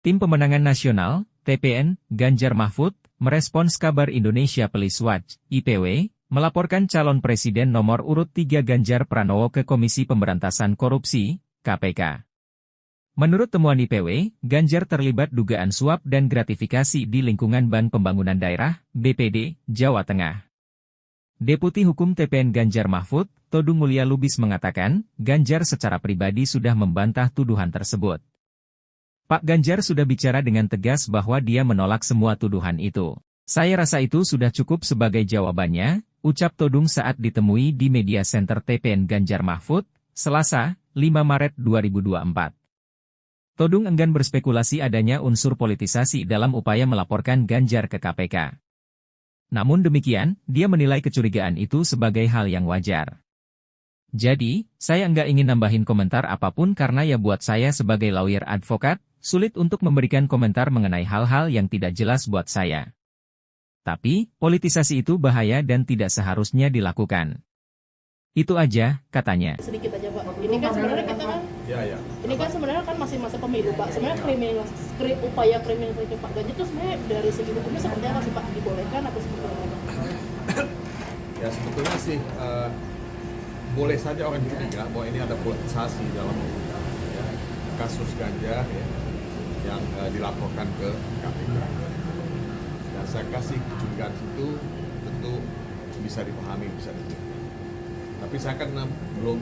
Tim Pemenangan Nasional, TPN, Ganjar Mahfud, merespons kabar Indonesia Police Watch, IPW, melaporkan calon presiden nomor urut 3 Ganjar Pranowo ke Komisi Pemberantasan Korupsi, KPK. Menurut temuan IPW, Ganjar terlibat dugaan suap dan gratifikasi di lingkungan Bank Pembangunan Daerah, BPD, Jawa Tengah. Deputi Hukum TPN Ganjar Mahfud, Todung Mulya Lubis mengatakan, Ganjar secara pribadi sudah membantah tuduhan tersebut. Pak Ganjar sudah bicara dengan tegas bahwa dia menolak semua tuduhan itu. Saya rasa itu sudah cukup sebagai jawabannya, ucap Todung saat ditemui di Media Center TPN Ganjar Mahfud, Selasa, 5 Maret 2024. Todung enggan berspekulasi adanya unsur politisasi dalam upaya melaporkan Ganjar ke KPK. Namun demikian, dia menilai kecurigaan itu sebagai hal yang wajar. Jadi, saya enggak ingin nambahin komentar apapun karena ya buat saya sebagai lawyer advokat, sulit untuk memberikan komentar mengenai hal-hal yang tidak jelas buat saya. Tapi, politisasi itu bahaya dan tidak seharusnya dilakukan. Itu aja, katanya. Sedikit aja Pak, ini kan sebenarnya kita kan, ini kan sebenarnya kan masih masa pemilu Pak. Sebenarnya upaya kriminalisasi Pak Ganjar itu sebenarnya dari segi hukumnya seperti apa sih Pak? Dibolehkan atau seperti apa? Ya sebetulnya sih, boleh saja orang curiga bahwa ini ada politisasi dalam kasus Ganjar yang dilaporkan ke KPK. Dan saya kasih kecurigaan itu tentu bisa dipahami, bisa diterima. Tapi saya kan belum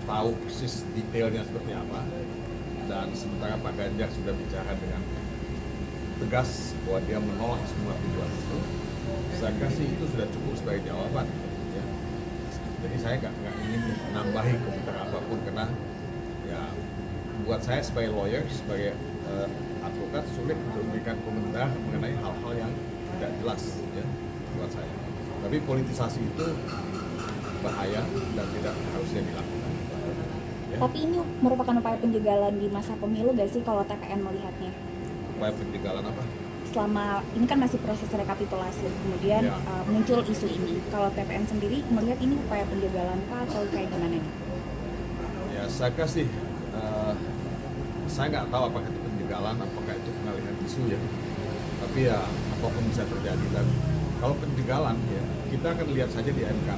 tahu persis detailnya seperti apa. Dan sementara Pak Ganjar sudah bicara dengan tegas bahwa dia menolak semua tuduhan itu, saya kasih itu sudah cukup sebagai jawaban. Ya. Jadi saya nggak ingin nambahi komentar apapun karena ya buat saya sebagai lawyer, sebagai advokat sulit untuk memberikan komentar mengenai hal-hal yang tidak jelas ya buat saya. Tapi politisasi itu bahaya dan tidak harusnya dilakukan. Ya. Tapi ini merupakan upaya penjagalan di masa pemilu gak sih kalau TPN melihatnya? Upaya penjagalan apa? Selama ini kan masih proses rekapitulasi, kemudian muncul isu ini. Kalau TPN sendiri melihat ini upaya penjagalan Pak atau kayak gimana nih? Ya saya kasih, saya nggak tahu apakah itu penjagalan, apakah itu pengalihan isu ya. Tapi ya apapun bisa terjadi. Dan kalau penjagalan ya kita akan lihat saja di MK.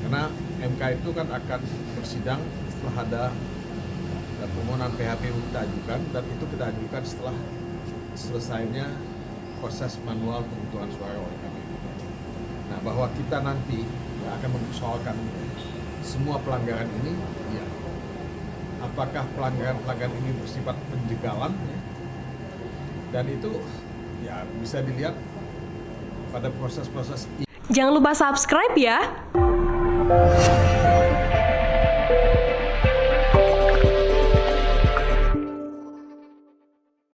Karena MK itu kan akan bersidang setelah ada permohonan PHPU kita ajukan, dan itu kita ajukan setelah selesainya proses manual penghitungan suara oleh KPU. Nah, bahwa kita nanti akan mempersoalkan semua pelanggaran ini, ya. Apakah pelanggaran ini bersifat penjagalan? Ya? Dan itu ya bisa dilihat pada proses-proses. Jangan lupa subscribe ya.